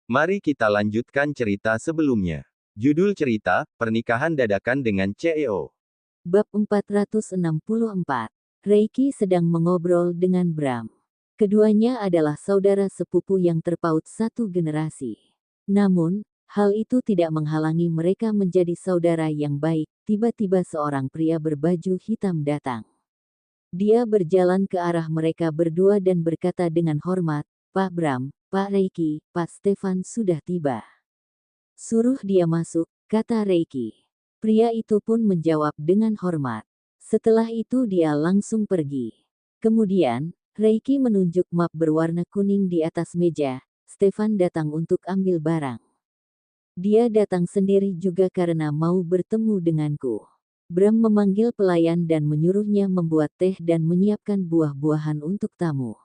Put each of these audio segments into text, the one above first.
Mari kita lanjutkan cerita sebelumnya. Judul cerita, Pernikahan Dadakan dengan CEO. Bab 464. Reiki sedang mengobrol dengan Bram. Keduanya adalah saudara sepupu yang terpaut satu generasi. Namun, hal itu tidak menghalangi mereka menjadi saudara yang baik. Tiba-tiba seorang pria berbaju hitam datang. Dia berjalan ke arah mereka berdua dan berkata dengan hormat, "Pak Bram, Pak Reiki, Pak Stefan sudah tiba." "Suruh dia masuk," kata Reiki. Pria itu pun menjawab dengan hormat. Setelah itu dia langsung pergi. Kemudian, Reiki menunjuk map berwarna kuning di atas meja. Stefan datang untuk ambil barang. Dia datang sendiri juga karena mau bertemu denganku. Bram memanggil pelayan dan menyuruhnya membuat teh dan menyiapkan buah-buahan untuk tamu.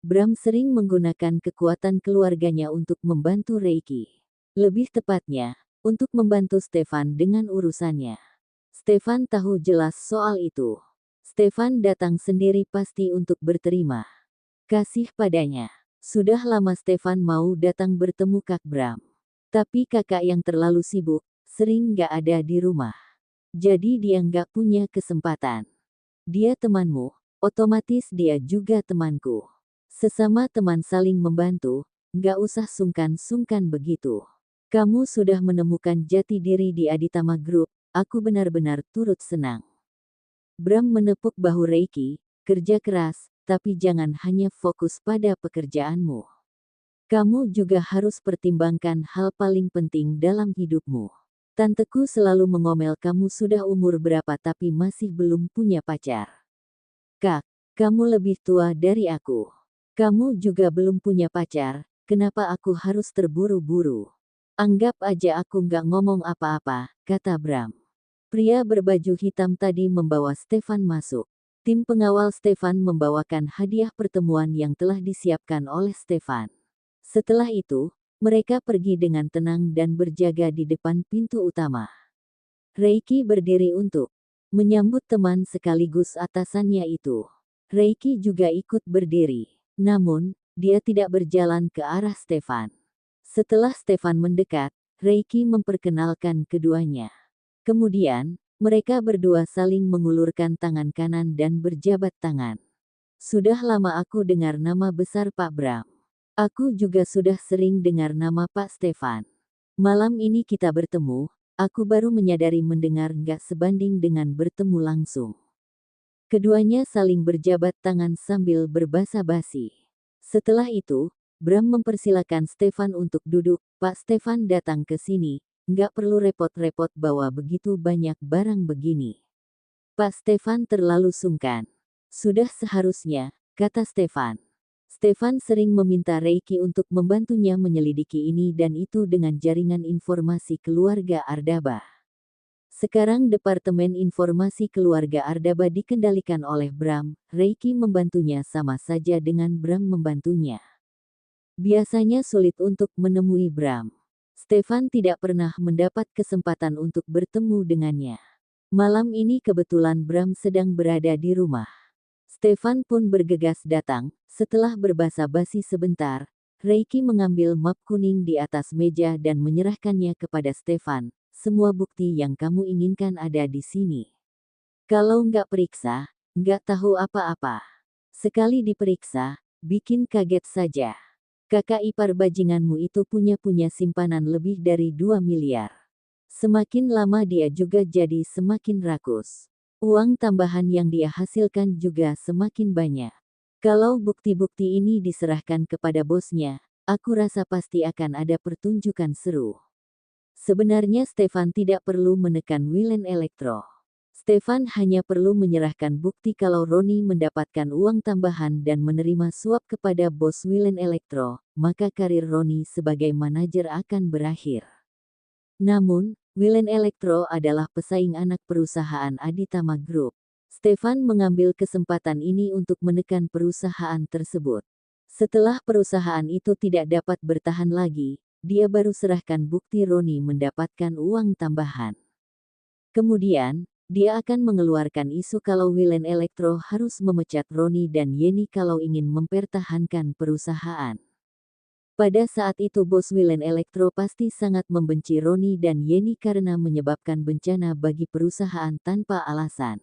Bram sering menggunakan kekuatan keluarganya untuk membantu Reiki. Lebih tepatnya, untuk membantu Stefan dengan urusannya. Stefan tahu jelas soal itu. Stefan datang sendiri pasti untuk berterima kasih padanya. Sudah lama Stefan mau datang bertemu Kak Bram. Tapi kakak yang terlalu sibuk, sering gak ada di rumah. Jadi dia nggak punya kesempatan. Dia temanmu, otomatis dia juga temanku. Sesama teman saling membantu, nggak usah sungkan-sungkan begitu. Kamu sudah menemukan jati diri di Aditama Group, aku benar-benar turut senang. Bram menepuk bahu Reiki, kerja keras, tapi jangan hanya fokus pada pekerjaanmu. Kamu juga harus pertimbangkan hal paling penting dalam hidupmu. Tanteku selalu mengomel kamu sudah umur berapa tapi masih belum punya pacar. Kak, kamu lebih tua dari aku. Kamu juga belum punya pacar, kenapa aku harus terburu-buru? Anggap aja aku nggak ngomong apa-apa, kata Bram. Pria berbaju hitam tadi membawa Stefan masuk. Tim pengawal Stefan membawakan hadiah pertemuan yang telah disiapkan oleh Stefan. Setelah itu, mereka pergi dengan tenang dan berjaga di depan pintu utama. Reiki berdiri untuk menyambut teman sekaligus atasannya itu. Reiki juga ikut berdiri. Namun, dia tidak berjalan ke arah Stefan. Setelah Stefan mendekat, Reiki memperkenalkan keduanya. Kemudian, mereka berdua saling mengulurkan tangan kanan dan berjabat tangan. Sudah lama aku dengar nama besar Pak Bram. Aku juga sudah sering dengar nama Pak Stefan. Malam ini kita bertemu, aku baru menyadari mendengar nggak sebanding dengan bertemu langsung. Keduanya saling berjabat tangan sambil berbasa-basi. Setelah itu, Bram mempersilakan Stefan untuk duduk. Pak Stefan datang ke sini, nggak perlu repot-repot bawa begitu banyak barang begini. Pak Stefan terlalu sungkan. Sudah seharusnya, kata Stefan. Stefan sering meminta Reiki untuk membantunya menyelidiki ini dan itu dengan jaringan informasi keluarga Ardaba. Sekarang Departemen Informasi Keluarga Ardaba dikendalikan oleh Bram, Reiki membantunya sama saja dengan Bram membantunya. Biasanya sulit untuk menemui Bram. Stefan tidak pernah mendapat kesempatan untuk bertemu dengannya. Malam ini kebetulan Bram sedang berada di rumah. Stefan pun bergegas datang. Setelah berbasa-basi sebentar, Reiki mengambil map kuning di atas meja dan menyerahkannya kepada Stefan. Semua bukti yang kamu inginkan ada di sini. Kalau nggak periksa, nggak tahu apa-apa. Sekali diperiksa, bikin kaget saja. Kakak ipar bajinganmu itu punya simpanan lebih dari 2 miliar. Semakin lama dia juga jadi semakin rakus. Uang tambahan yang dia hasilkan juga semakin banyak. Kalau bukti-bukti ini diserahkan kepada bosnya, aku rasa pasti akan ada pertunjukan seru. Sebenarnya Stefan tidak perlu menekan Willen Elektro. Stefan hanya perlu menyerahkan bukti kalau Roni mendapatkan uang tambahan dan menerima suap kepada bos Willen Elektro, maka karir Roni sebagai manajer akan berakhir. Namun, Willen Elektro adalah pesaing anak perusahaan Aditama Group. Stefan mengambil kesempatan ini untuk menekan perusahaan tersebut. Setelah perusahaan itu tidak dapat bertahan lagi, dia baru serahkan bukti Roni mendapatkan uang tambahan. Kemudian, dia akan mengeluarkan isu kalau Willen Elektro harus memecat Roni dan Yeni kalau ingin mempertahankan perusahaan. Pada saat itu bos Wilen Elektro pasti sangat membenci Roni dan Yeni karena menyebabkan bencana bagi perusahaan tanpa alasan.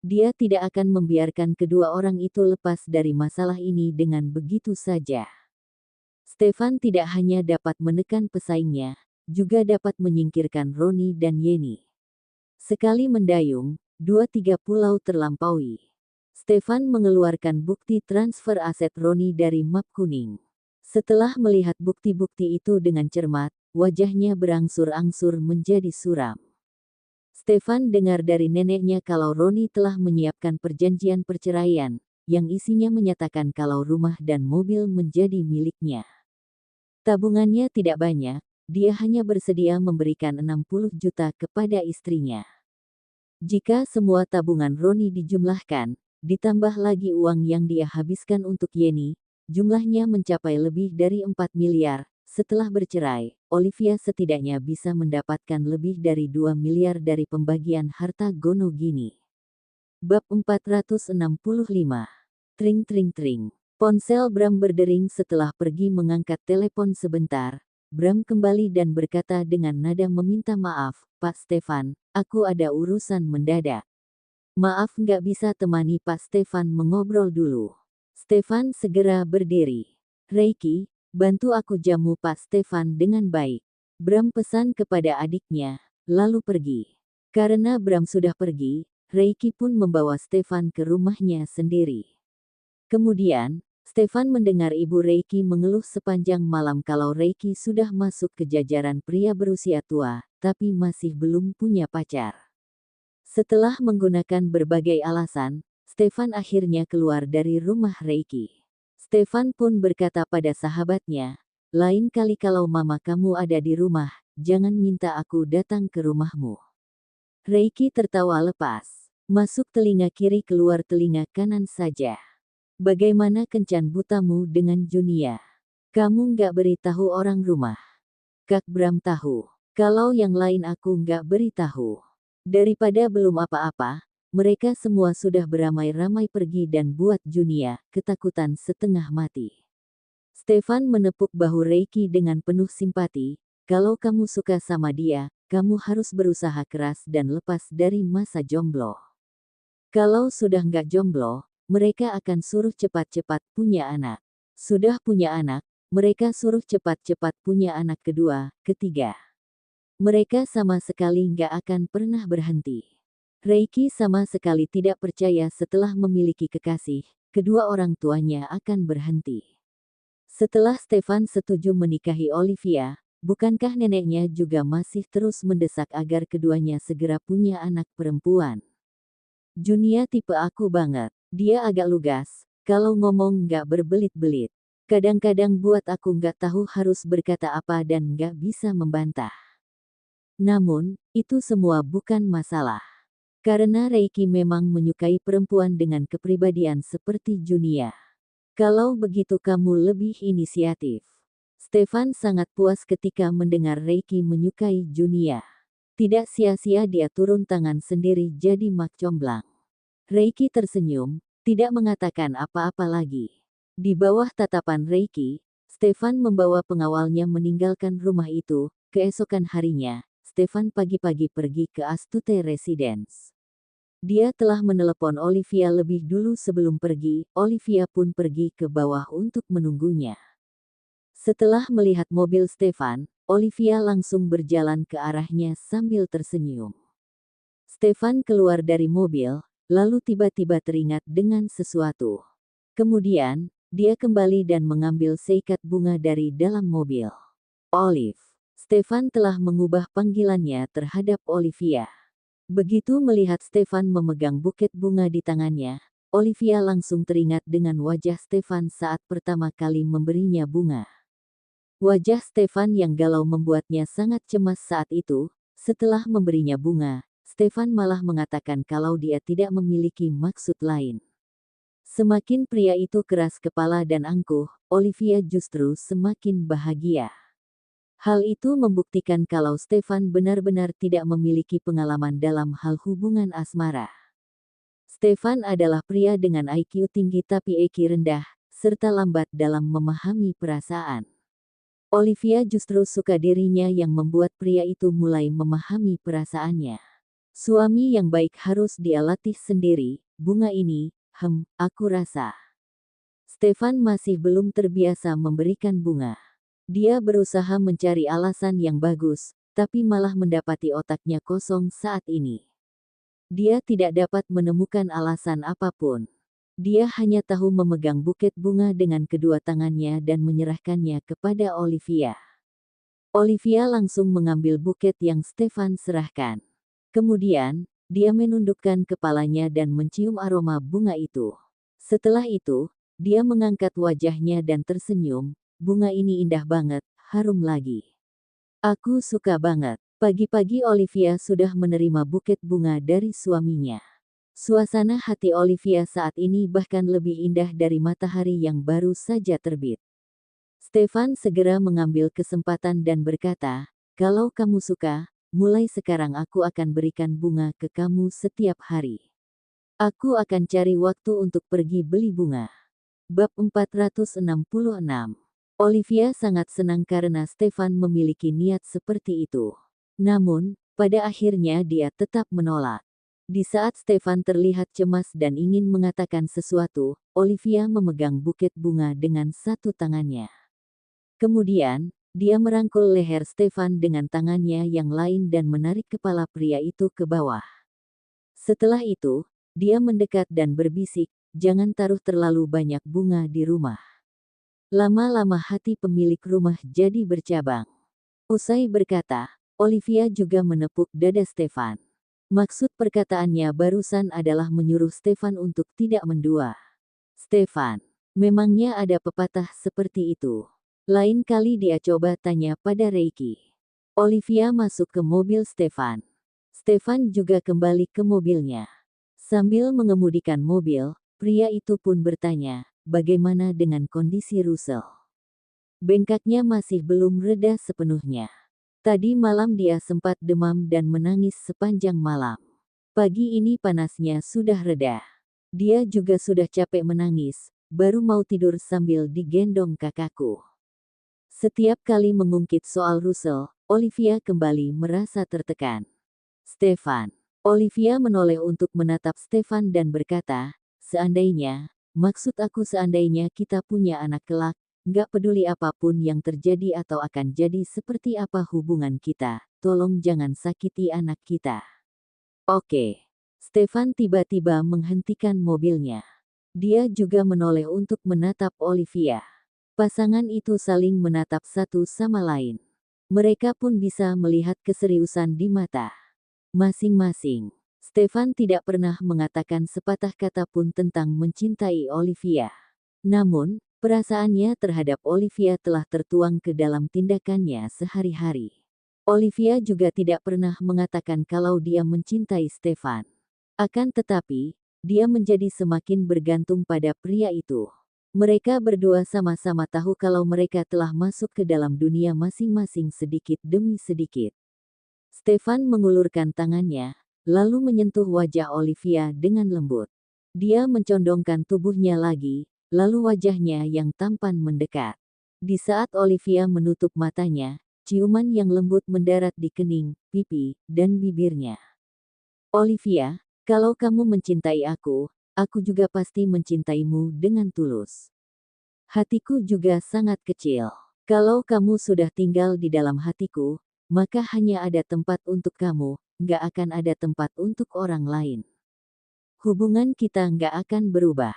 Dia tidak akan membiarkan kedua orang itu lepas dari masalah ini dengan begitu saja. Stefan tidak hanya dapat menekan pesaingnya, juga dapat menyingkirkan Roni dan Yeni. Sekali mendayung, 2-3 pulau terlampaui. Stefan mengeluarkan bukti transfer aset Roni dari map kuning. Setelah melihat bukti-bukti itu dengan cermat, wajahnya berangsur-angsur menjadi suram. Stefan dengar dari neneknya kalau Roni telah menyiapkan perjanjian perceraian, yang isinya menyatakan kalau rumah dan mobil menjadi miliknya. Tabungannya tidak banyak, dia hanya bersedia memberikan 60 juta kepada istrinya. Jika semua tabungan Roni dijumlahkan, ditambah lagi uang yang dia habiskan untuk Yeni, jumlahnya mencapai lebih dari 4 miliar. Setelah bercerai, Olivia setidaknya bisa mendapatkan lebih dari 2 miliar dari pembagian harta Gono Gini. Bab 465. Tring tring tring. Ponsel Bram berdering setelah pergi mengangkat telepon sebentar. Bram kembali dan berkata dengan nada meminta maaf, Pak Stefan, aku ada urusan mendadak. Maaf nggak bisa temani Pak Stefan mengobrol dulu. Stefan segera berdiri. Reiki, bantu aku jamu Pak Stefan dengan baik. Bram pesan kepada adiknya, lalu pergi. Karena Bram sudah pergi, Reiki pun membawa Stefan ke rumahnya sendiri. Kemudian, Stefan mendengar ibu Reiki mengeluh sepanjang malam kalau Reiki sudah masuk ke jajaran pria berusia tua, tapi masih belum punya pacar. Setelah menggunakan berbagai alasan, Stefan akhirnya keluar dari rumah Reiki. Stefan pun berkata pada sahabatnya, lain kali kalau mama kamu ada di rumah, jangan minta aku datang ke rumahmu. Reiki tertawa lepas. Masuk telinga kiri keluar telinga kanan saja. Bagaimana kencan butamu dengan Junia? Kamu nggak beritahu orang rumah. Kak Bram tahu. Kalau yang lain aku nggak beritahu. Daripada belum apa-apa, mereka semua sudah beramai-ramai pergi dan buat Junia ketakutan setengah mati. Stefan menepuk bahu Reiki dengan penuh simpati. Kalau kamu suka sama dia, kamu harus berusaha keras dan lepas dari masa jomblo. Kalau sudah nggak jomblo, mereka akan suruh cepat-cepat punya anak. Sudah punya anak, mereka suruh cepat-cepat punya anak kedua, ketiga. Mereka sama sekali nggak akan pernah berhenti. Reiki sama sekali tidak percaya setelah memiliki kekasih, kedua orang tuanya akan berhenti. Setelah Stefan setuju menikahi Olivia, bukankah neneknya juga masih terus mendesak agar keduanya segera punya anak perempuan? Junia tipe aku banget. Dia agak lugas, kalau ngomong nggak berbelit-belit. Kadang-kadang buat aku nggak tahu harus berkata apa dan nggak bisa membantah. Namun, itu semua bukan masalah. Karena Reiki memang menyukai perempuan dengan kepribadian seperti Junia. Kalau begitu kamu lebih inisiatif. Stefan sangat puas ketika mendengar Reiki menyukai Junia. Tidak sia-sia dia turun tangan sendiri jadi mak comblang. Reiki tersenyum, tidak mengatakan apa-apa lagi. Di bawah tatapan Reiki, Stefan membawa pengawalnya meninggalkan rumah itu. Keesokan harinya, Stefan pagi-pagi pergi ke Astute Residence. Dia telah menelepon Olivia lebih dulu sebelum pergi, Olivia pun pergi ke bawah untuk menunggunya. Setelah melihat mobil Stefan, Olivia langsung berjalan ke arahnya sambil tersenyum. Stefan keluar dari mobil, lalu tiba-tiba teringat dengan sesuatu. Kemudian, dia kembali dan mengambil seikat bunga dari dalam mobil. Olive. Stefan telah mengubah panggilannya terhadap Olivia. Begitu melihat Stefan memegang buket bunga di tangannya, Olivia langsung teringat dengan wajah Stefan saat pertama kali memberinya bunga. Wajah Stefan yang galau membuatnya sangat cemas saat itu. Setelah memberinya bunga, Stefan malah mengatakan kalau dia tidak memiliki maksud lain. Semakin pria itu keras kepala dan angkuh, Olivia justru semakin bahagia. Hal itu membuktikan kalau Stefan benar-benar tidak memiliki pengalaman dalam hal hubungan asmara. Stefan adalah pria dengan IQ tinggi tapi EQ rendah, serta lambat dalam memahami perasaan. Olivia justru suka dirinya yang membuat pria itu mulai memahami perasaannya. Suami yang baik harus dia latih sendiri, bunga ini, aku rasa. Stefan masih belum terbiasa memberikan bunga. Dia berusaha mencari alasan yang bagus, tapi malah mendapati otaknya kosong saat ini. Dia tidak dapat menemukan alasan apapun. Dia hanya tahu memegang buket bunga dengan kedua tangannya dan menyerahkannya kepada Olivia. Olivia langsung mengambil buket yang Stefan serahkan. Kemudian, dia menundukkan kepalanya dan mencium aroma bunga itu. Setelah itu, dia mengangkat wajahnya dan tersenyum, bunga ini indah banget, harum lagi. Aku suka banget. Pagi-pagi Olivia sudah menerima buket bunga dari suaminya. Suasana hati Olivia saat ini bahkan lebih indah dari matahari yang baru saja terbit. Stefan segera mengambil kesempatan dan berkata, "Kalau kamu suka, mulai sekarang aku akan berikan bunga ke kamu setiap hari. Aku akan cari waktu untuk pergi beli bunga." Bab 466. Olivia sangat senang karena Stefan memiliki niat seperti itu. Namun, pada akhirnya dia tetap menolak. Di saat Stefan terlihat cemas dan ingin mengatakan sesuatu, Olivia memegang buket bunga dengan satu tangannya. Kemudian, dia merangkul leher Stefan dengan tangannya yang lain dan menarik kepala pria itu ke bawah. Setelah itu, dia mendekat dan berbisik, "Jangan taruh terlalu banyak bunga di rumah." Lama-lama hati pemilik rumah jadi bercabang. Usai berkata, Olivia juga menepuk dada Stefan. Maksud perkataannya barusan adalah menyuruh Stefan untuk tidak mendua. "Stefan, memangnya ada pepatah seperti itu? Lain kali dia coba tanya pada Reiki." Olivia masuk ke mobil Stefan. Stefan juga kembali ke mobilnya. Sambil mengemudikan mobil, pria itu pun bertanya, bagaimana dengan kondisi Russell? Bengkaknya masih belum reda sepenuhnya. Tadi malam dia sempat demam dan menangis sepanjang malam. Pagi ini panasnya sudah reda. Dia juga sudah capek menangis, baru mau tidur sambil digendong kakakku. Setiap kali mengungkit soal Russell, Olivia kembali merasa tertekan. "Stefan." Olivia menoleh untuk menatap Stefan dan berkata, "Seandainya, maksud aku seandainya kita punya anak kelak, nggak peduli apapun yang terjadi atau akan jadi seperti apa hubungan kita, tolong jangan sakiti anak kita. Oke." Stefan tiba-tiba menghentikan mobilnya. Dia juga menoleh untuk menatap Olivia. Pasangan itu saling menatap satu sama lain. Mereka pun bisa melihat keseriusan di mata masing-masing. Stefan tidak pernah mengatakan sepatah kata pun tentang mencintai Olivia. Namun, perasaannya terhadap Olivia telah tertuang ke dalam tindakannya sehari-hari. Olivia juga tidak pernah mengatakan kalau dia mencintai Stefan. Akan tetapi, dia menjadi semakin bergantung pada pria itu. Mereka berdua sama-sama tahu kalau mereka telah masuk ke dalam dunia masing-masing sedikit demi sedikit. Stefan mengulurkan tangannya, lalu menyentuh wajah Olivia dengan lembut. Dia mencondongkan tubuhnya lagi, lalu wajahnya yang tampan mendekat. Di saat Olivia menutup matanya, ciuman yang lembut mendarat di kening, pipi, dan bibirnya. "Olivia, kalau kamu mencintai aku juga pasti mencintaimu dengan tulus. Hatiku juga sangat kecil. Kalau kamu sudah tinggal di dalam hatiku, maka hanya ada tempat untuk kamu, nggak akan ada tempat untuk orang lain. Hubungan kita nggak akan berubah.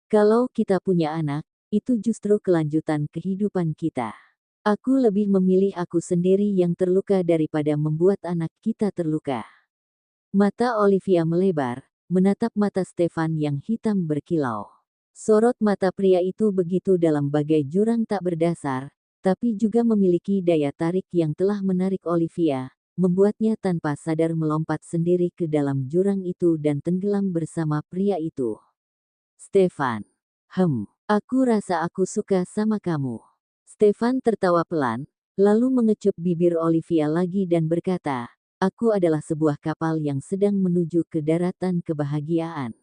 Kalau kita punya anak, itu justru kelanjutan kehidupan kita. Aku lebih memilih aku sendiri yang terluka daripada membuat anak kita terluka." Mata Olivia melebar, menatap mata Stefan yang hitam berkilau. Sorot mata pria itu begitu dalam bagai jurang tak berdasar, tapi juga memiliki daya tarik yang telah menarik Olivia, membuatnya tanpa sadar melompat sendiri ke dalam jurang itu dan tenggelam bersama pria itu. "Stefan. Aku rasa aku suka sama kamu." Stefan tertawa pelan, lalu mengecup bibir Olivia lagi dan berkata, "Aku adalah sebuah kapal yang sedang menuju ke daratan kebahagiaan.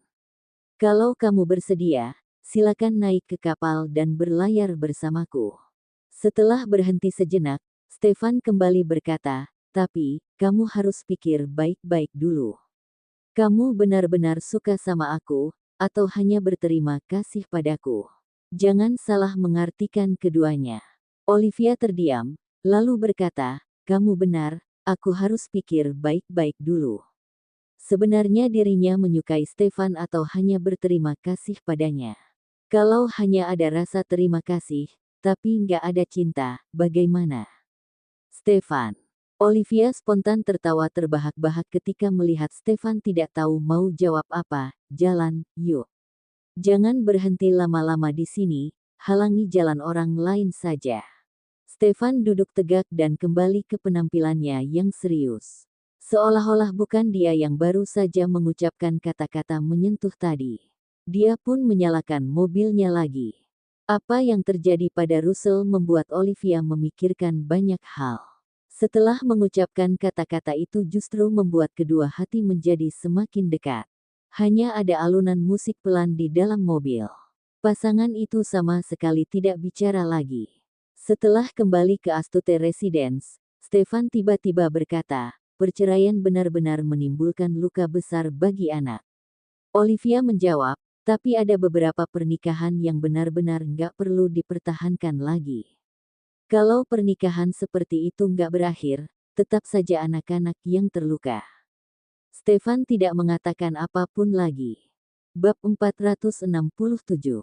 Kalau kamu bersedia, silakan naik ke kapal dan berlayar bersamaku." Setelah berhenti sejenak, Stefan kembali berkata, "Tapi, kamu harus pikir baik-baik dulu. Kamu benar-benar suka sama aku, atau hanya berterima kasih padaku? Jangan salah mengartikan keduanya." Olivia terdiam, lalu berkata, "Kamu benar, aku harus pikir baik-baik dulu." Sebenarnya dirinya menyukai Stefan atau hanya berterima kasih padanya. Kalau hanya ada rasa terima kasih, tapi nggak ada cinta, bagaimana? Stefan. Olivia spontan tertawa terbahak-bahak ketika melihat Stefan tidak tahu mau jawab apa. "Jalan, yuk. Jangan berhenti lama-lama di sini, halangi jalan orang lain saja." Stefan duduk tegak dan kembali ke penampilannya yang serius. Seolah-olah bukan dia yang baru saja mengucapkan kata-kata menyentuh tadi. Dia pun menyalakan mobilnya lagi. Apa yang terjadi pada Russell membuat Olivia memikirkan banyak hal. Setelah mengucapkan kata-kata itu justru membuat kedua hati menjadi semakin dekat. Hanya ada alunan musik pelan di dalam mobil. Pasangan itu sama sekali tidak bicara lagi. Setelah kembali ke Astute Residence, Stefan tiba-tiba berkata, "Perceraian benar-benar menimbulkan luka besar bagi anak." Olivia menjawab, "Tapi ada beberapa pernikahan yang benar-benar nggak perlu dipertahankan lagi. Kalau pernikahan seperti itu nggak berakhir, tetap saja anak-anak yang terluka." Stefan tidak mengatakan apapun lagi. Bab 467.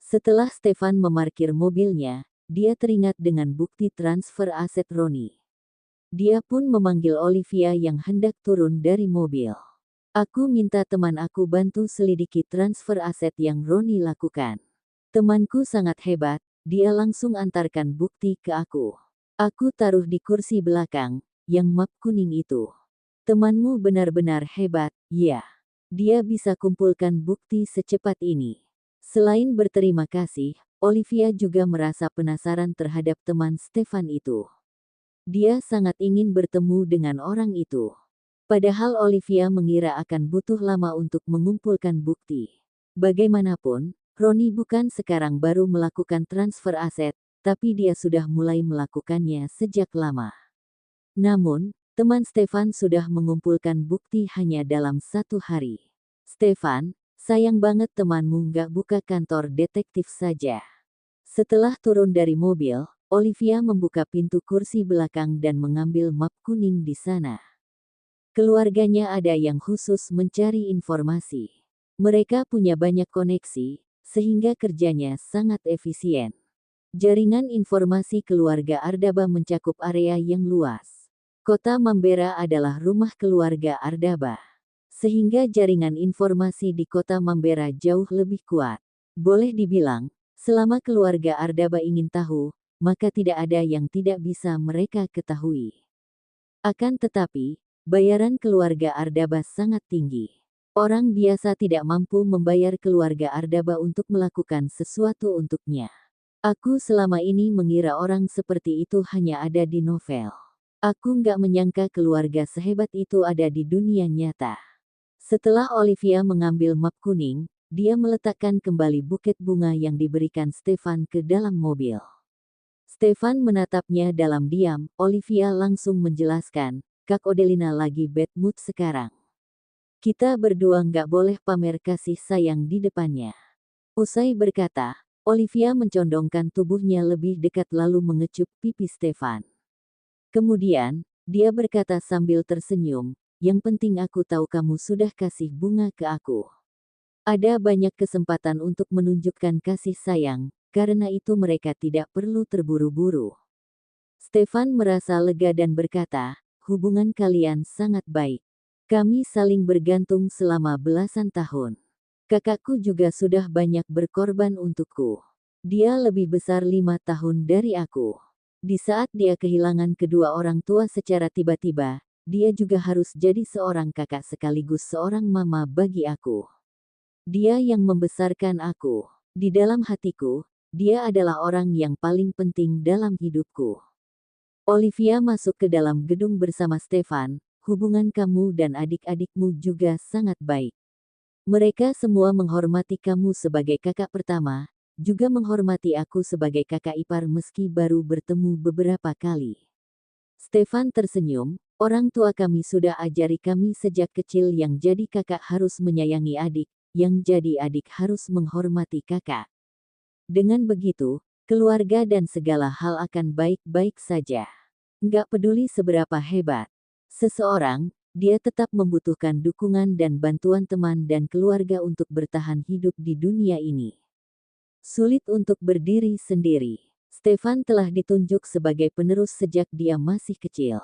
Setelah Stefan memarkir mobilnya, dia teringat dengan bukti transfer aset Roni. Dia pun memanggil Olivia yang hendak turun dari mobil. "Aku minta teman aku bantu selidiki transfer aset yang Roni lakukan. Temanku sangat hebat, dia langsung antarkan bukti ke aku. Aku taruh di kursi belakang, yang map kuning itu. Temanmu benar-benar hebat, ya. Dia bisa kumpulkan bukti secepat ini." Selain berterima kasih, Olivia juga merasa penasaran terhadap teman Stefan itu. Dia sangat ingin bertemu dengan orang itu. Padahal Olivia mengira akan butuh lama untuk mengumpulkan bukti. Bagaimanapun, Roni bukan sekarang baru melakukan transfer aset, tapi dia sudah mulai melakukannya sejak lama. Namun, teman Stefan sudah mengumpulkan bukti hanya dalam 1 hari. "Stefan, sayang banget temanmu nggak buka kantor detektif saja." Setelah turun dari mobil, Olivia membuka pintu kursi belakang dan mengambil map kuning di sana. Keluarganya ada yang khusus mencari informasi. Mereka punya banyak koneksi, sehingga kerjanya sangat efisien. Jaringan informasi keluarga Ardaba mencakup area yang luas. Kota Mambera adalah rumah keluarga Ardaba. Sehingga jaringan informasi di kota Mambera jauh lebih kuat. Boleh dibilang, selama keluarga Ardaba ingin tahu, maka tidak ada yang tidak bisa mereka ketahui. Akan tetapi, bayaran keluarga Ardaba sangat tinggi. Orang biasa tidak mampu membayar keluarga Ardaba untuk melakukan sesuatu untuknya. Aku selama ini mengira orang seperti itu hanya ada di novel. Aku nggak menyangka keluarga sehebat itu ada di dunia nyata. Setelah Olivia mengambil map kuning, dia meletakkan kembali buket bunga yang diberikan Stefan ke dalam mobil. Stefan menatapnya dalam diam. Olivia langsung menjelaskan, "Kak Odelina lagi bad mood sekarang. Kita berdua nggak boleh pamer kasih sayang di depannya." Usai berkata, Olivia mencondongkan tubuhnya lebih dekat lalu mengecup pipi Stefan. Kemudian, dia berkata sambil tersenyum, "Yang penting aku tahu kamu sudah kasih bunga ke aku. Ada banyak kesempatan untuk menunjukkan kasih sayang, karena itu mereka tidak perlu terburu-buru." Stefan merasa lega dan berkata, "Hubungan kalian sangat baik. Kami saling bergantung selama belasan tahun. Kakakku juga sudah banyak berkorban untukku. Dia lebih besar 5 tahun dari aku. Di saat dia kehilangan kedua orang tua secara tiba-tiba, dia juga harus jadi seorang kakak sekaligus seorang mama bagi aku. Dia yang membesarkan aku. Di dalam hatiku, dia adalah orang yang paling penting dalam hidupku." Olivia masuk ke dalam gedung bersama Stefan. "Hubungan kamu dan adik-adikmu juga sangat baik. Mereka semua menghormati kamu sebagai kakak pertama, juga menghormati aku sebagai kakak ipar meski baru bertemu beberapa kali. Stefan tersenyum, orang tua kami sudah ajari kami sejak kecil yang jadi kakak harus menyayangi adik, yang jadi adik harus menghormati kakak. Dengan begitu, keluarga dan segala hal akan baik-baik saja. Nggak peduli seberapa hebat seseorang, dia tetap membutuhkan dukungan dan bantuan teman dan keluarga untuk bertahan hidup di dunia ini. Sulit untuk berdiri sendiri. Stefan telah ditunjuk sebagai penerus sejak dia masih kecil.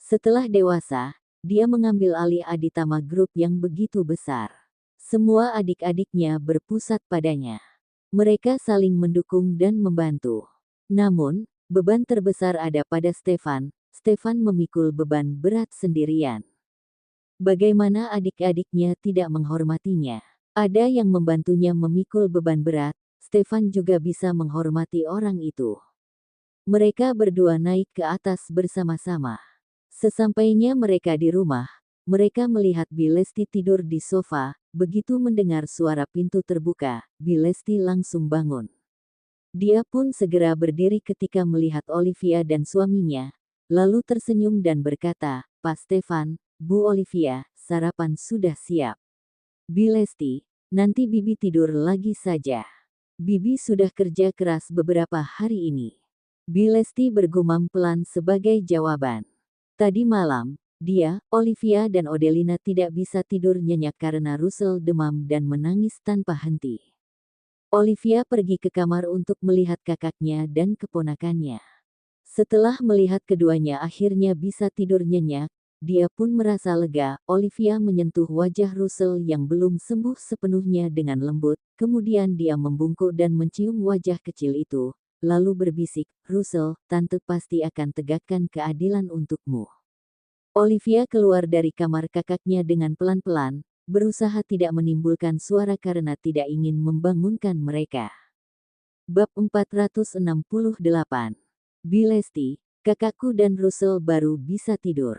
Setelah dewasa, dia mengambil alih Aditama Group yang begitu besar. Semua adik-adiknya berpusat padanya. Mereka saling mendukung dan membantu. Namun, beban terbesar ada pada Stefan. Stefan memikul beban berat sendirian. Bagaimana adik-adiknya tidak menghormatinya? Ada yang membantunya memikul beban berat. Stefan juga bisa menghormati orang itu. Mereka berdua naik ke atas bersama-sama. Sesampainya mereka di rumah, mereka melihat Bilesti tidur di sofa. Begitu mendengar suara pintu terbuka, Bilesti langsung bangun. Dia pun segera berdiri ketika melihat Olivia dan suaminya, lalu tersenyum dan berkata, "Pak Stefan, Bu Olivia, sarapan sudah siap." "Bilesti, nanti Bibi tidur lagi saja. Bibi sudah kerja keras beberapa hari ini." Bilesti bergumam pelan sebagai jawaban. Tadi malam, dia, Olivia dan Odelina tidak bisa tidur nyenyak karena Russell demam dan menangis tanpa henti. Olivia pergi ke kamar untuk melihat kakaknya dan keponakannya. Setelah melihat keduanya akhirnya bisa tidur nyenyak, dia pun merasa lega. Olivia menyentuh wajah Russell yang belum sembuh sepenuhnya dengan lembut, kemudian dia membungkuk dan mencium wajah kecil itu, lalu berbisik, "Russell, tante pasti akan tegakkan keadilan untukmu." Olivia keluar dari kamar kakaknya dengan pelan-pelan, berusaha tidak menimbulkan suara karena tidak ingin membangunkan mereka. Bab 468. Bilesti, kakakku dan Russell baru bisa tidur.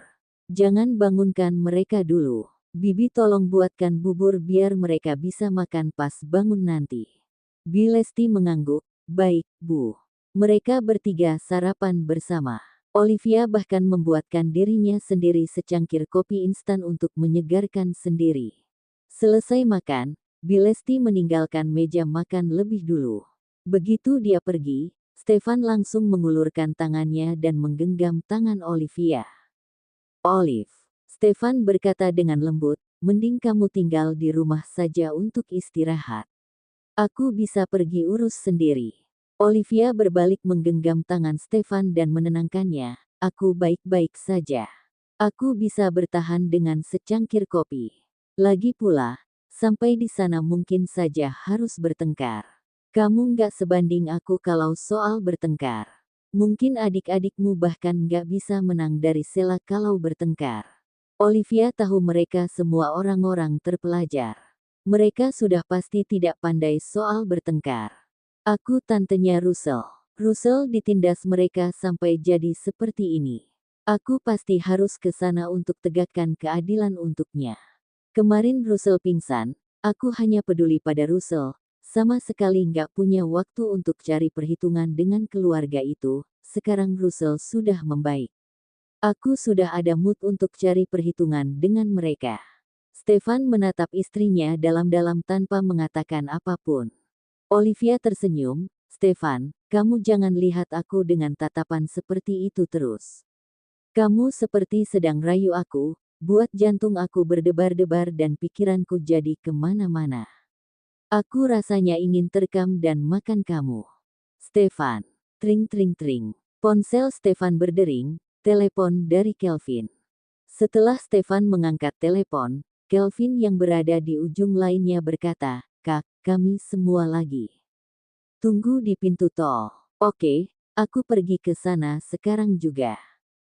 Jangan bangunkan mereka dulu. Bibi tolong buatkan bubur biar mereka bisa makan pas bangun nanti. Bilesti mengangguk, "Baik, Bu." Mereka bertiga sarapan bersama. Olivia bahkan membuatkan dirinya sendiri secangkir kopi instan untuk menyegarkan sendiri. Selesai makan, Bilesti meninggalkan meja makan lebih dulu. Begitu dia pergi, Stefan langsung mengulurkan tangannya dan menggenggam tangan Olivia. "Olive," Stefan berkata dengan lembut, "mending kamu tinggal di rumah saja untuk istirahat. Aku bisa pergi urus sendiri." Olivia berbalik menggenggam tangan Stefan dan menenangkannya, "Aku baik-baik saja. Aku bisa bertahan dengan secangkir kopi. Lagi pula, sampai di sana mungkin saja harus bertengkar. Kamu nggak sebanding aku kalau soal bertengkar. Mungkin adik-adikmu bahkan nggak bisa menang dari Sela kalau bertengkar." Olivia tahu mereka semua orang-orang terpelajar. Mereka sudah pasti tidak pandai soal bertengkar. "Aku tantenya Russell." Russell ditindas mereka sampai jadi seperti ini. "Aku pasti harus ke sana untuk tegakkan keadilan untuknya." Kemarin Russell pingsan, aku hanya peduli pada Russell. Sama sekali nggak punya waktu untuk cari perhitungan dengan keluarga itu. Sekarang Russell sudah membaik. Aku sudah ada mood untuk cari perhitungan dengan mereka. Stefan menatap istrinya dalam-dalam tanpa mengatakan apapun. Olivia tersenyum, "Stefan, kamu jangan lihat aku dengan tatapan seperti itu terus. Kamu seperti sedang rayu aku, buat jantung aku berdebar-debar dan pikiranku jadi kemana-mana. Aku rasanya ingin terekam dan makan kamu." "Stefan." Tring tring tring. Ponsel Stefan berdering, telepon dari Kelvin. Setelah Stefan mengangkat telepon, Kelvin yang berada di ujung lainnya berkata, "Kak, kami semua lagi. Tunggu di pintu tol." "Oke, aku pergi ke sana sekarang juga."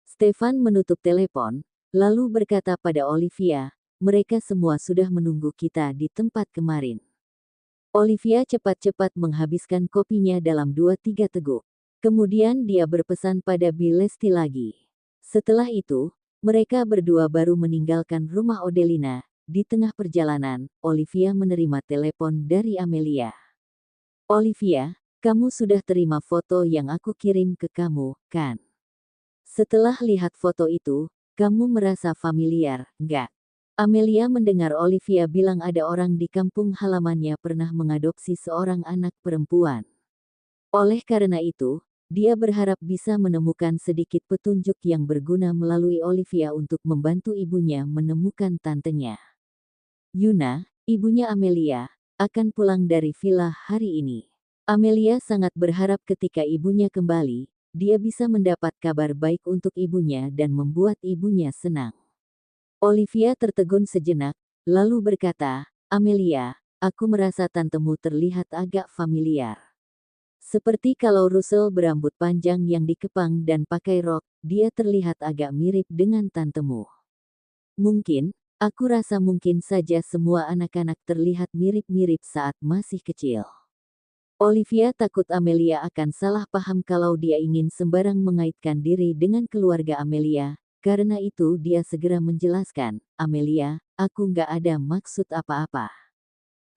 Stefan menutup telepon, lalu berkata pada Olivia, "Mereka semua sudah menunggu kita di tempat kemarin." Olivia cepat-cepat menghabiskan kopinya dalam 2-3 teguk. Kemudian dia berpesan pada Bilesti lagi. Setelah itu, mereka berdua baru meninggalkan rumah Odelina. Di tengah perjalanan, Olivia menerima telepon dari Amelia. Olivia, kamu sudah terima foto yang aku kirim ke kamu, kan? Setelah lihat foto itu, kamu merasa familiar, nggak? Amelia mendengar Olivia bilang ada orang di kampung halamannya pernah mengadopsi seorang anak perempuan. Oleh karena itu, dia berharap bisa menemukan sedikit petunjuk yang berguna melalui Olivia untuk membantu ibunya menemukan tantenya. Yuna, ibunya Amelia, akan pulang dari villa hari ini. Amelia sangat berharap ketika ibunya kembali, dia bisa mendapat kabar baik untuk ibunya dan membuat ibunya senang. Olivia tertegun sejenak, lalu berkata, "Amelia, aku merasa tantemu terlihat agak familiar. Seperti kalau Russell berambut panjang yang dikepang dan pakai rok, dia terlihat agak mirip dengan tantemu." Mungkin, aku rasa mungkin saja semua anak-anak terlihat mirip-mirip saat masih kecil. Olivia takut Amelia akan salah paham kalau dia ingin sembarang mengaitkan diri dengan keluarga Amelia. Karena itu dia segera menjelaskan, "Amelia, aku nggak ada maksud apa-apa.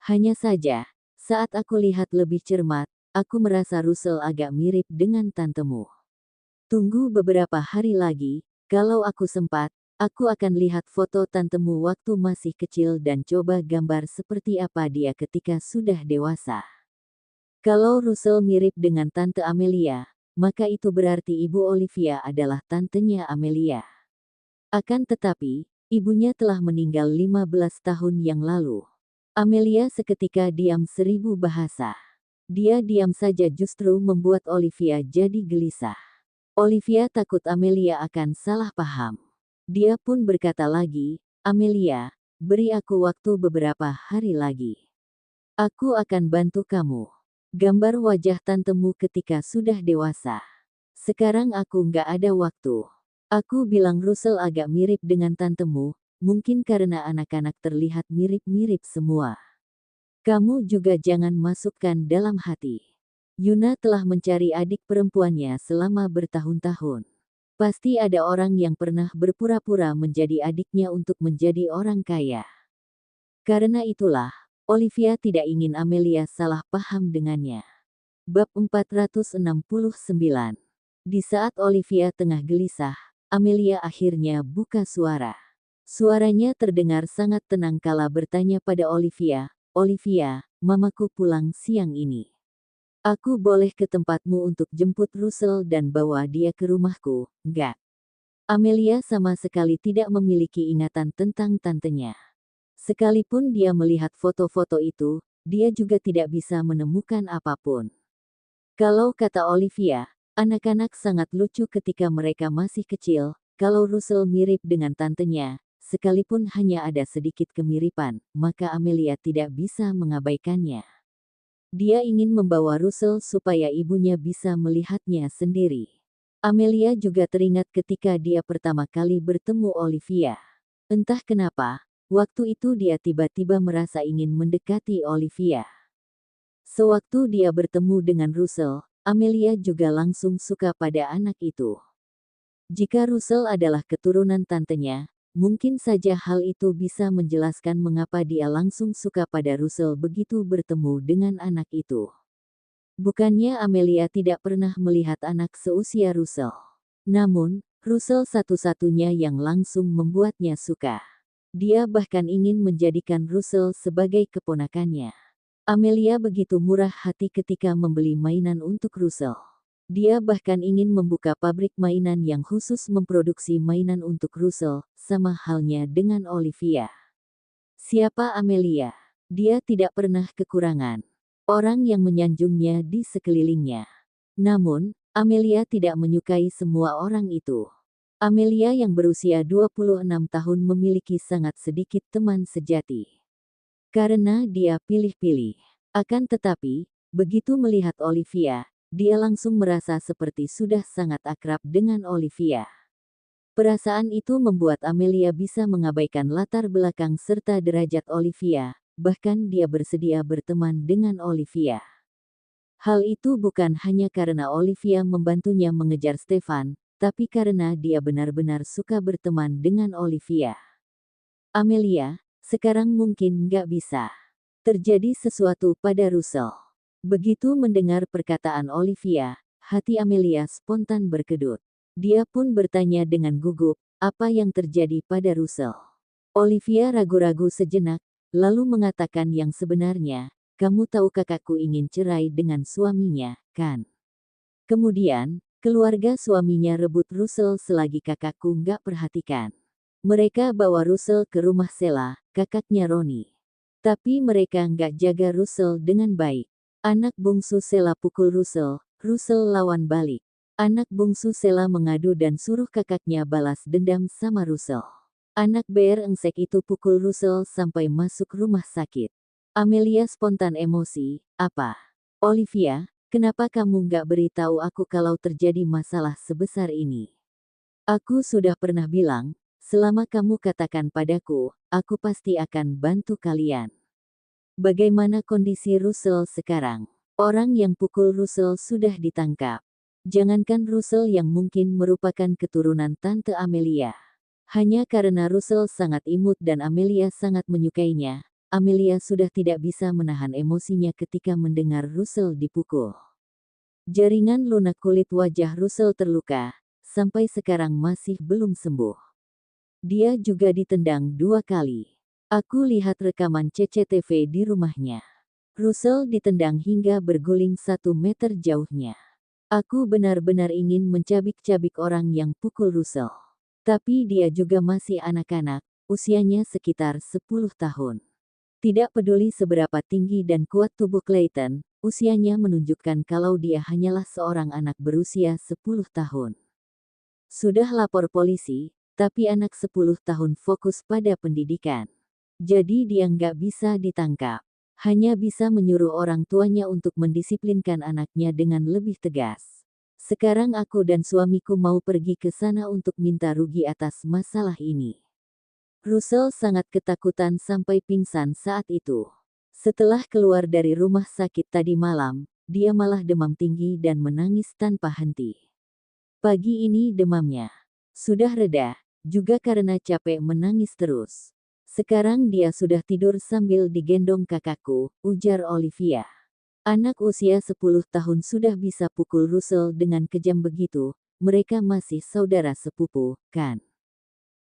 Hanya saja, saat aku lihat lebih cermat, aku merasa Russell agak mirip dengan tantemu. Tunggu beberapa hari lagi, kalau aku sempat, aku akan lihat foto tantemu waktu masih kecil dan coba gambar seperti apa dia ketika sudah dewasa. Kalau Russell mirip dengan Tante Amelia, maka itu berarti Ibu Olivia adalah tantenya Amelia. Akan tetapi, ibunya telah meninggal 15 tahun yang lalu." Amelia seketika diam 1000 bahasa. Dia diam saja justru membuat Olivia jadi gelisah. Olivia takut Amelia akan salah paham. Dia pun berkata lagi, "Amelia, beri aku waktu beberapa hari lagi. Aku akan bantu kamu. Gambar wajah tantemu ketika sudah dewasa. Sekarang aku nggak ada waktu. Aku bilang Russell agak mirip dengan tantemu, mungkin karena anak-anak terlihat mirip-mirip semua. Kamu juga jangan masukkan dalam hati. Yuna telah mencari adik perempuannya selama bertahun-tahun. Pasti ada orang yang pernah berpura-pura menjadi adiknya untuk menjadi orang kaya. Karena itulah, Olivia tidak ingin Amelia salah paham dengannya." Bab 469. Di saat Olivia tengah gelisah, Amelia akhirnya buka suara. Suaranya terdengar sangat tenang kala bertanya pada Olivia, "Olivia, mamaku pulang siang ini. Aku boleh ke tempatmu untuk jemput Russell dan bawa dia ke rumahku, nggak?" Amelia sama sekali tidak memiliki ingatan tentang tantenya. Sekalipun dia melihat foto-foto itu, dia juga tidak bisa menemukan apapun. Kalau kata Olivia, anak-anak sangat lucu ketika mereka masih kecil. Kalau Russell mirip dengan tantenya, sekalipun hanya ada sedikit kemiripan, maka Amelia tidak bisa mengabaikannya. Dia ingin membawa Russell supaya ibunya bisa melihatnya sendiri. Amelia juga teringat ketika dia pertama kali bertemu Olivia. Entah kenapa, waktu itu dia tiba-tiba merasa ingin mendekati Olivia. Sewaktu dia bertemu dengan Russell, Amelia juga langsung suka pada anak itu. Jika Russell adalah keturunan tantenya, mungkin saja hal itu bisa menjelaskan mengapa dia langsung suka pada Russell begitu bertemu dengan anak itu. Bukannya Amelia tidak pernah melihat anak seusia Russell. Namun, Russell satu-satunya yang langsung membuatnya suka. Dia bahkan ingin menjadikan Russell sebagai keponakannya. Amelia begitu murah hati ketika membeli mainan untuk Russell. Dia bahkan ingin membuka pabrik mainan yang khusus memproduksi mainan untuk Russell, sama halnya dengan Olivia. Siapa Amelia? Dia tidak pernah kekurangan orang yang menyanjungnya di sekelilingnya. Namun, Amelia tidak menyukai semua orang itu. Amelia yang berusia 26 tahun memiliki sangat sedikit teman sejati. Karena dia pilih-pilih. Akan tetapi, begitu melihat Olivia, dia langsung merasa seperti sudah sangat akrab dengan Olivia. Perasaan itu membuat Amelia bisa mengabaikan latar belakang serta derajat Olivia, bahkan dia bersedia berteman dengan Olivia. Hal itu bukan hanya karena Olivia membantunya mengejar Stefan, tapi karena dia benar-benar suka berteman dengan Olivia. "Amelia, sekarang mungkin nggak bisa terjadi sesuatu pada Russell. Begitu mendengar perkataan Olivia, hati Amelia spontan berkedut. Dia pun bertanya dengan gugup, apa yang terjadi pada Russell. Olivia ragu-ragu sejenak, lalu mengatakan yang sebenarnya, kamu tahu kakakku ingin cerai dengan suaminya, kan? Kemudian, keluarga suaminya rebut Russell selagi kakakku nggak perhatikan. Mereka bawa Russell ke rumah Sheila, kakaknya Ronnie. Tapi mereka nggak jaga Russell dengan baik. Anak bungsu Sheila pukul Russell, Russell lawan balik. Anak bungsu Sheila mengadu dan suruh kakaknya balas dendam sama Russell. Anak brengsek itu pukul Russell sampai masuk rumah sakit. Amelia spontan emosi, apa? Olivia, kenapa kamu nggak beritahu aku kalau terjadi masalah sebesar ini? Aku sudah pernah bilang, selama kamu katakan padaku, aku pasti akan bantu kalian. Bagaimana kondisi Russell sekarang? Orang yang pukul Russell sudah ditangkap. Jangankan Russell yang mungkin merupakan keturunan Tante Amelia. Hanya karena Russell sangat imut dan Amelia sangat menyukainya, Amelia sudah tidak bisa menahan emosinya ketika mendengar Russell dipukul. Jaringan lunak kulit wajah Russell terluka, sampai sekarang masih belum sembuh. Dia juga ditendang 2 kali. Aku lihat rekaman CCTV di rumahnya. Russell ditendang hingga berguling 1 meter jauhnya. Aku benar-benar ingin mencabik-cabik orang yang pukul Russell. Tapi dia juga masih anak-anak, usianya sekitar 10 tahun. Tidak peduli seberapa tinggi dan kuat tubuh Clayton, usianya menunjukkan kalau dia hanyalah seorang anak berusia 10 tahun. Sudah lapor polisi, tapi anak 10 tahun fokus pada pendidikan. Jadi dia nggak bisa ditangkap. Hanya bisa menyuruh orang tuanya untuk mendisiplinkan anaknya dengan lebih tegas. Sekarang aku dan suamiku mau pergi ke sana untuk minta rugi atas masalah ini. Russell sangat ketakutan sampai pingsan saat itu. Setelah keluar dari rumah sakit tadi malam, dia malah demam tinggi dan menangis tanpa henti. Pagi ini demamnya sudah reda, juga karena capek menangis terus. Sekarang dia sudah tidur sambil digendong kakakku, ujar Olivia. Anak usia 10 tahun sudah bisa pukul Russell dengan kejam begitu, mereka masih saudara sepupu, kan?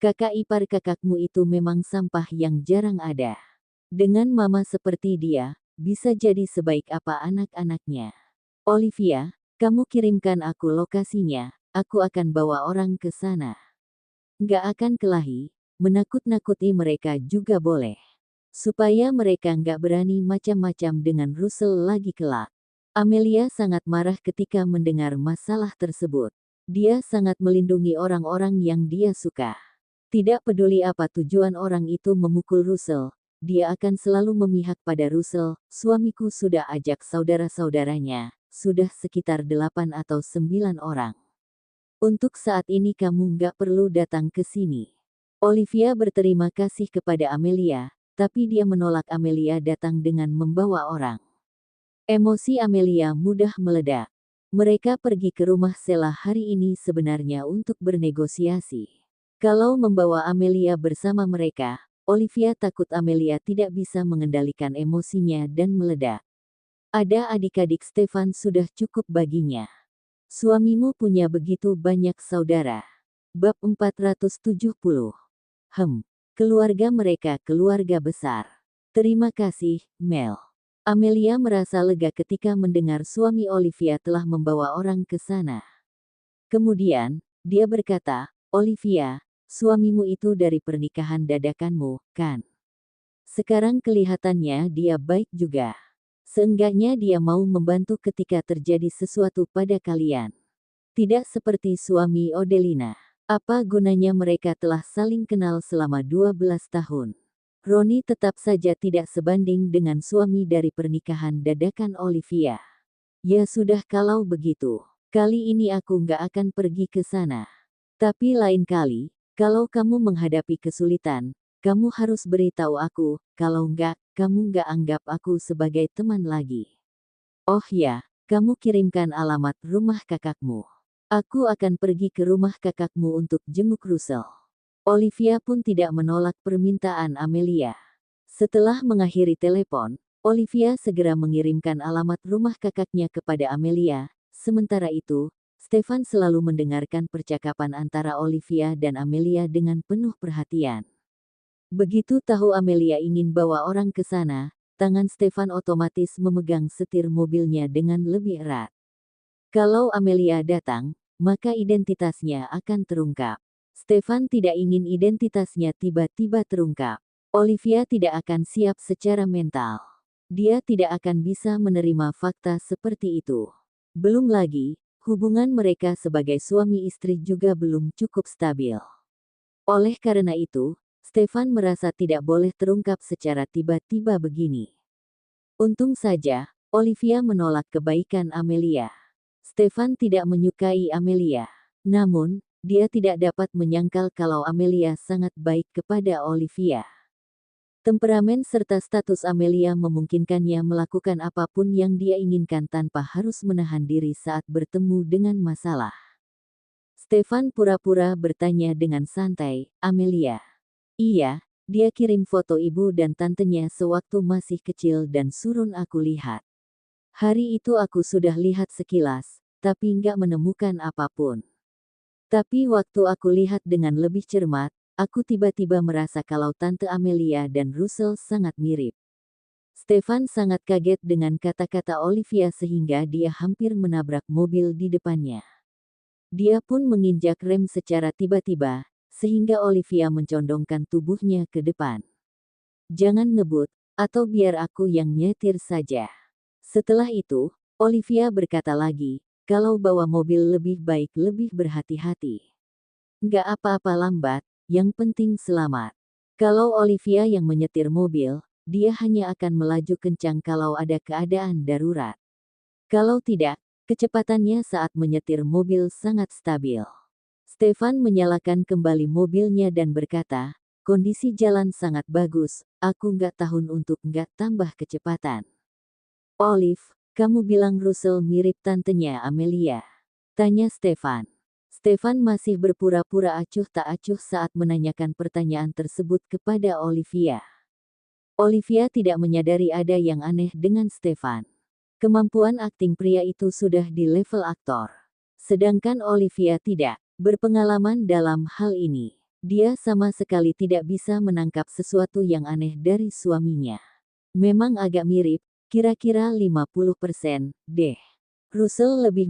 Kakak ipar kakakmu itu memang sampah yang jarang ada. Dengan mama seperti dia, bisa jadi sebaik apa anak-anaknya. Olivia, kamu kirimkan aku lokasinya, aku akan bawa orang ke sana. Nggak akan kelahi. Menakut-nakuti mereka juga boleh. Supaya mereka nggak berani macam-macam dengan Russell lagi kelak. Amelia sangat marah ketika mendengar masalah tersebut. Dia sangat melindungi orang-orang yang dia suka. Tidak peduli apa tujuan orang itu memukul Russell, dia akan selalu memihak pada Russell. Suamiku sudah ajak saudara-saudaranya, sudah sekitar 8 atau 9 orang. Untuk saat ini kamu nggak perlu datang ke sini. Olivia berterima kasih kepada Amelia, tapi dia menolak Amelia datang dengan membawa orang. Emosi Amelia mudah meledak. Mereka pergi ke rumah Sheila hari ini sebenarnya untuk bernegosiasi. Kalau membawa Amelia bersama mereka, Olivia takut Amelia tidak bisa mengendalikan emosinya dan meledak. Ada adik-adik Stefan sudah cukup baginya. Suamimu punya begitu banyak saudara. Bab 470. Keluarga mereka keluarga besar. Terima kasih, Mel. Amelia merasa lega ketika mendengar suami Olivia telah membawa orang ke sana. Kemudian, dia berkata, Olivia, suamimu itu dari pernikahan dadakanmu, kan? Sekarang kelihatannya dia baik juga. Seenggaknya dia mau membantu ketika terjadi sesuatu pada kalian. Tidak seperti suami Odelina. Apa gunanya mereka telah saling kenal selama 12 tahun. Ronnie tetap saja tidak sebanding dengan suami dari pernikahan dadakan Olivia. Ya sudah kalau begitu, kali ini aku nggak akan pergi ke sana. Tapi lain kali, kalau kamu menghadapi kesulitan, kamu harus beritahu aku, kalau nggak, kamu nggak anggap aku sebagai teman lagi. Oh ya, kamu kirimkan alamat rumah kakakmu. Aku akan pergi ke rumah kakakmu untuk jenguk Russell. Olivia pun tidak menolak permintaan Amelia. Setelah mengakhiri telepon, Olivia segera mengirimkan alamat rumah kakaknya kepada Amelia. Sementara itu, Stefan selalu mendengarkan percakapan antara Olivia dan Amelia dengan penuh perhatian. Begitu tahu Amelia ingin bawa orang ke sana, tangan Stefan otomatis memegang setir mobilnya dengan lebih erat. Kalau Amelia datang, maka identitasnya akan terungkap. Stefan tidak ingin identitasnya tiba-tiba terungkap. Olivia tidak akan siap secara mental. Dia tidak akan bisa menerima fakta seperti itu. Belum lagi, hubungan mereka sebagai suami istri juga belum cukup stabil. Oleh karena itu, Stefan merasa tidak boleh terungkap secara tiba-tiba begini. Untung saja, Olivia menolak kebaikan Amelia. Stefan tidak menyukai Amelia. Namun, dia tidak dapat menyangkal kalau Amelia sangat baik kepada Olivia. Temperamen serta status Amelia memungkinkannya melakukan apapun yang dia inginkan tanpa harus menahan diri saat bertemu dengan masalah. Stefan pura-pura bertanya dengan santai, "Amelia?" "Iya, dia kirim foto ibu dan tantenya sewaktu masih kecil dan suruh aku lihat. Hari itu aku sudah lihat sekilas, tapi nggak menemukan apapun. Tapi waktu aku lihat dengan lebih cermat, aku tiba-tiba merasa kalau Tante Amelia dan Russell sangat mirip." Stefan sangat kaget dengan kata-kata Olivia sehingga dia hampir menabrak mobil di depannya. Dia pun menginjak rem secara tiba-tiba, sehingga Olivia mencondongkan tubuhnya ke depan. "Jangan ngebut, atau biar aku yang nyetir saja." Setelah itu, Olivia berkata lagi, "Kalau bawa mobil lebih baik lebih berhati-hati. Nggak apa-apa lambat, yang penting selamat." Kalau Olivia yang menyetir mobil, dia hanya akan melaju kencang kalau ada keadaan darurat. Kalau tidak, kecepatannya saat menyetir mobil sangat stabil. Stefan menyalakan kembali mobilnya dan berkata, "Kondisi jalan sangat bagus, aku nggak tahun untuk nggak tambah kecepatan." "Olive, kamu bilang Russell mirip tantenya Amelia?" tanya Stefan. Stefan masih berpura-pura acuh tak acuh saat menanyakan pertanyaan tersebut kepada Olivia. Olivia tidak menyadari ada yang aneh dengan Stefan. Kemampuan akting pria itu sudah di level aktor. Sedangkan Olivia tidak berpengalaman dalam hal ini. Dia sama sekali tidak bisa menangkap sesuatu yang aneh dari suaminya. "Memang agak mirip, kira-kira 50% deh. Russell lebih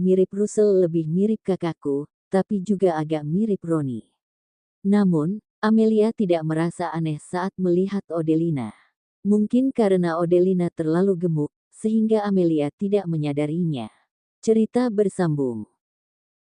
mirip kakakku, tapi juga agak mirip Ronnie." Namun, Amelia tidak merasa aneh saat melihat Odelina. Mungkin karena Odelina terlalu gemuk, sehingga Amelia tidak menyadarinya. Cerita bersambung.